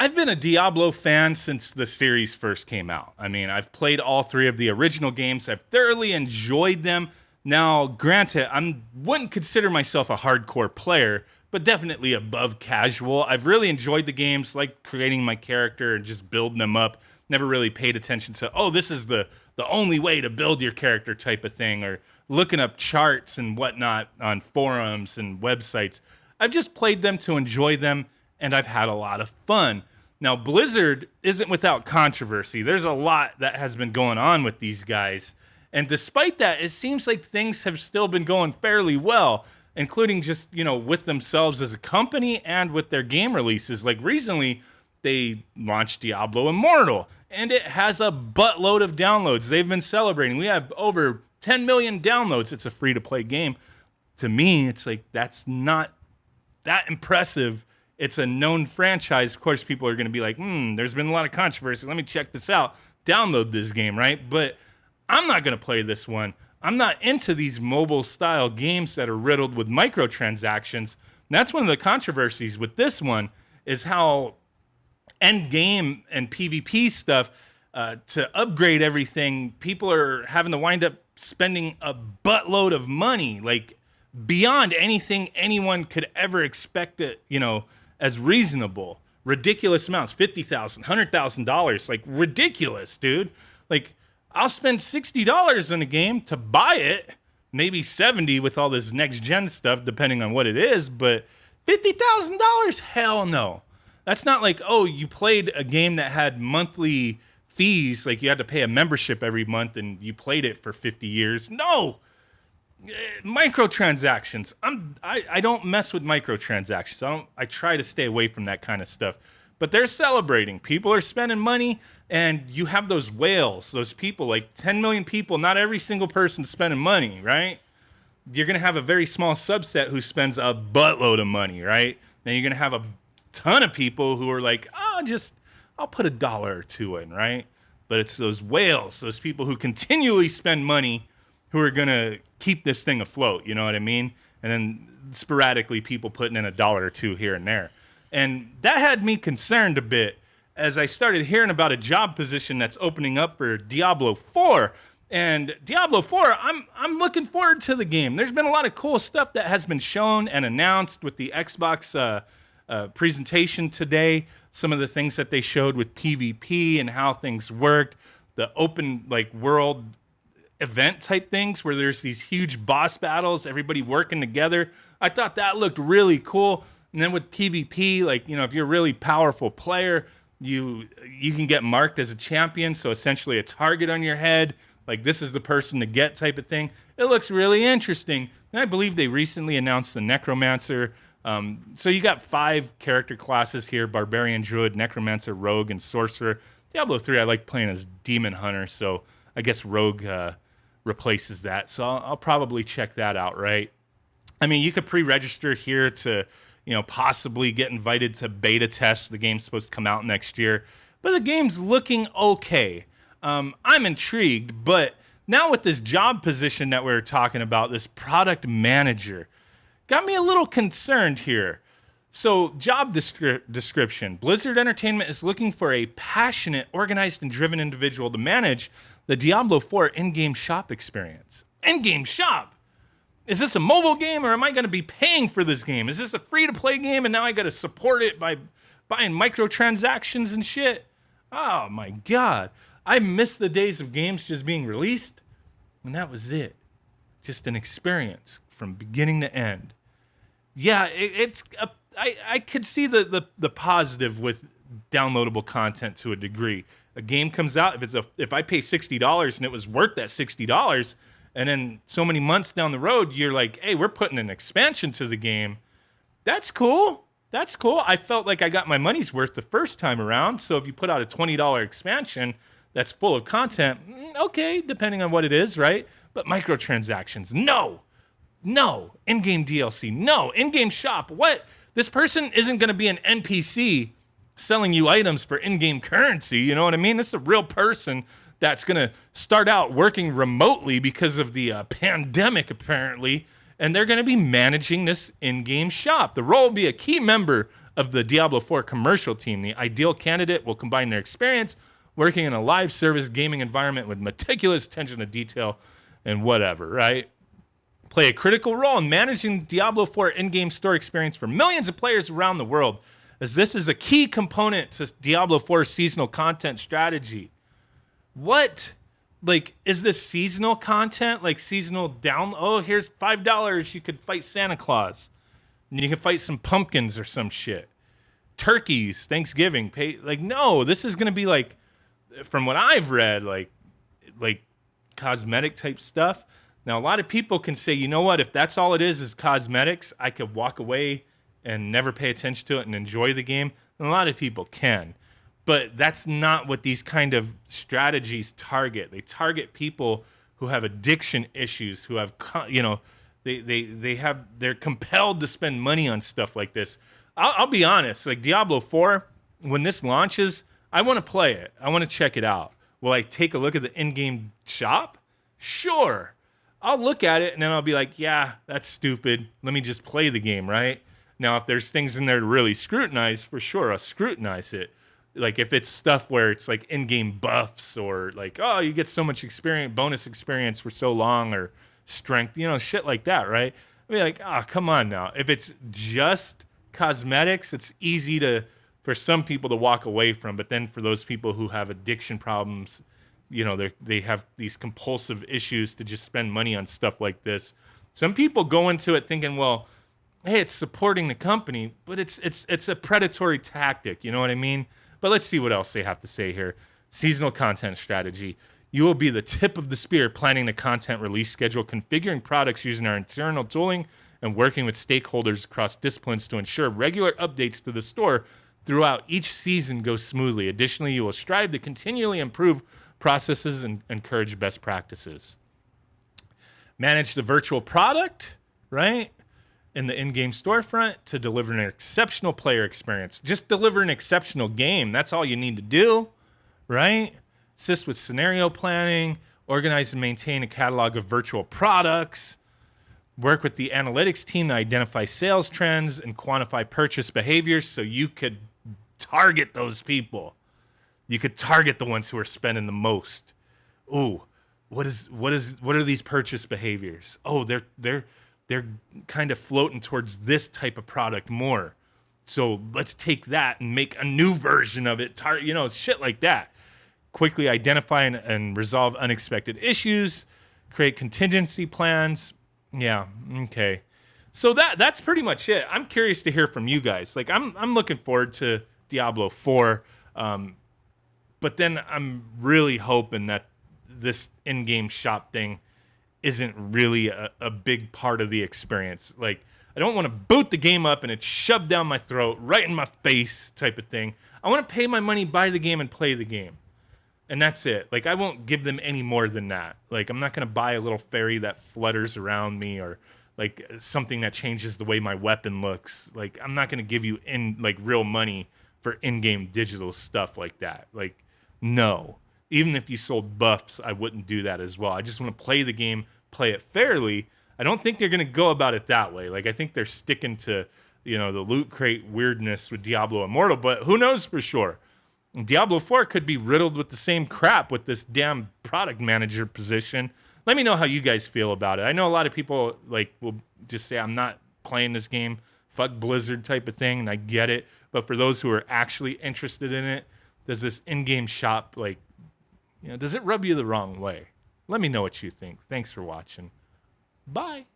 I've been a Diablo fan since the series first came out. I mean, I've played all three of the original games. I've thoroughly enjoyed them. Now, granted, I wouldn't consider myself a hardcore player, but definitely above casual. I've really enjoyed the games, like creating my character and just building them up. Never really paid attention to, oh, this is the only way to build your character type of thing, or looking up charts and whatnot on forums and websites. I've just played them to enjoy them, and I've had a lot of fun. Now, Blizzard isn't without controversy. There's a lot that has been going on with these guys. And despite that, it seems like things have still been going fairly well, including just, with themselves as a company and with their game releases. Like recently, they launched Diablo Immortal, and it has a buttload of downloads. They've been celebrating. We have over 10 million downloads. It's a free-to-play game. To me, it's like, that's not that impressive. It's a known franchise. Of course, people are going to be like, there's been a lot of controversy. Let me check this out. Download this game, right? But I'm not going to play this one. I'm not into these mobile-style games that are riddled with microtransactions. And that's one of the controversies with this one, is how end-game and PvP stuff, to upgrade everything, people are having to wind up spending a buttload of money, like beyond anything anyone could ever expect it, as reasonable. Ridiculous amounts, $50,000, $100,000, like ridiculous, dude. Like, I'll spend $60 on a game to buy it, maybe 70 with all this next gen stuff, depending on what it is, but $50,000? Hell no. That's not like, oh, you played a game that had monthly fees, like you had to pay a membership every month and you played it for 50 years. No. Microtransactions. I don't mess with microtransactions. I try to stay away from that kind of stuff. But they're celebrating. People are spending money, and you have those whales, those people, like 10 million people. Not every single person is spending money, right? You're going to have a very small subset who spends a buttload of money, right? Then you're going to have a ton of people who are like, I'll put $1 or $2 in, right? But it's those whales, those people who continually spend money, who are going to keep this thing afloat, you know what I mean? And then sporadically people putting in $1 or $2 here and there. And that had me concerned a bit as I started hearing about a job position that's opening up for Diablo 4. And Diablo 4, I'm looking forward to the game. There's been a lot of cool stuff that has been shown and announced with the Xbox presentation today. Some of the things that they showed with PvP and how things worked. The open world event type things where there's these huge boss battles, everybody working together. I thought that looked really cool. And then with PvP, if you're a really powerful player, you can get marked as a champion. So essentially a target on your head, like this is the person to get type of thing. It looks really interesting. And I believe they recently announced the Necromancer. So you got 5 character classes here: Barbarian, Druid, Necromancer, Rogue, and Sorcerer. Diablo 3, I like playing as Demon Hunter, so I guess Rogue replaces that. So I'll probably check that out, right? I mean, you could pre-register here to, possibly get invited to beta test. The game's supposed to come out next year, but the game's looking okay. I'm intrigued, but now with this job position that we're talking about, this product manager, got me a little concerned here. So, job description. Blizzard Entertainment is looking for a passionate, organized, and driven individual to manage the Diablo 4 in-game shop experience. In-game shop? Is this a mobile game, or am I going to be paying for this game? Is this a free-to-play game, and now I got to support it by buying microtransactions and shit? Oh, my God. I miss the days of games just being released, and that was it. Just an experience from beginning to end. Yeah, I could see the positive with downloadable content to a degree. A game comes out, if I pay $60 and it was worth that $60, and then so many months down the road, you're like, hey, we're putting an expansion to the game. That's cool. That's cool. I felt like I got my money's worth the first time around. So if you put out a $20 expansion that's full of content, okay, depending on what it is, right? But microtransactions, no. In-game DLC, no. In-game shop, what? This person isn't going to be an NPC selling you items for in-game currency, you know what I mean? This is a real person that's going to start out working remotely because of the pandemic, apparently, and they're going to be managing this in-game shop. The role will be a key member of the Diablo 4 commercial team. The ideal candidate will combine their experience working in a live service gaming environment with meticulous attention to detail and whatever, right? Play a critical role in managing Diablo 4 in-game store experience for millions of players around the world, as this is a key component to Diablo 4's seasonal content strategy. What? Like, is this seasonal content? Like seasonal down? Oh, here's $5. You could fight Santa Claus. And you can fight some pumpkins or some shit. Turkeys, Thanksgiving. Like, no, this is going to be like, from what I've read, like cosmetic type stuff. Now, a lot of people can say, you know what? If that's all it is cosmetics, I could walk away and never pay attention to it and enjoy the game. And a lot of people can. But that's not what these kind of strategies target. They target people who have addiction issues, who have, they're compelled to spend money on stuff like this. I'll be honest, like Diablo 4, when this launches, I want to play it. I want to check it out. Will I take a look at the in-game shop? Sure. I'll look at it and then I'll be like, yeah, that's stupid. Let me just play the game, right? Now, if there's things in there to really scrutinize, for sure, I'll scrutinize it. Like if it's stuff where it's like in-game buffs or like, oh, you get so much experience, bonus experience for so long, or strength, shit like that, right? I mean, like, oh, come on now. If it's just cosmetics, it's easy for some people to walk away from. But then for those people who have addiction problems, they have these compulsive issues to just spend money on stuff like this. Some people go into it thinking, well, hey, it's supporting the company, but it's a predatory tactic. You know what I mean? But let's see what else they have to say here. Seasonal content strategy. You will be the tip of the spear planning the content release schedule, configuring products using our internal tooling, and working with stakeholders across disciplines to ensure regular updates to the store throughout each season go smoothly. Additionally, you will strive to continually improve processes and encourage best practices. Manage the virtual product, right? In the in-game storefront to deliver an exceptional player experience. Just deliver an exceptional game. That's all you need to do, right? Assist with scenario planning, organize and maintain a catalog of virtual products, work with the analytics team to identify sales trends and quantify purchase behaviors so you could target those people. You could target the ones who are spending the most. Ooh, what are these purchase behaviors? Oh, they're kind of floating towards this type of product more. So let's take that and make a new version of it. Shit like that. Quickly identify and resolve unexpected issues. Create contingency plans. Yeah, okay. So that's pretty much it. I'm curious to hear from you guys. Like I'm looking forward to Diablo 4. But then I'm really hoping that this in-game shop thing isn't really a big part of the experience. Like, I don't want to boot the game up and it's shoved down my throat, right in my face type of thing. I want to pay my money, buy the game, and play the game. And that's it. Like, I won't give them any more than that. Like, I'm not going to buy a little fairy that flutters around me or, like, something that changes the way my weapon looks. Like, I'm not going to give you, real money for in-game digital stuff like that. Like, no. Even if you sold buffs, I wouldn't do that as well. I just want to play the game, play it fairly. I don't think they're going to go about it that way. Like, I think they're sticking to, the loot crate weirdness with Diablo Immortal, but who knows for sure? Diablo 4 could be riddled with the same crap with this damn product manager position. Let me know how you guys feel about it. I know a lot of people, will just say, I'm not playing this game, fuck Blizzard type of thing, and I get it. But for those who are actually interested in it, does this in-game shop, does it rub you the wrong way? Let me know what you think. Thanks for watching. Bye.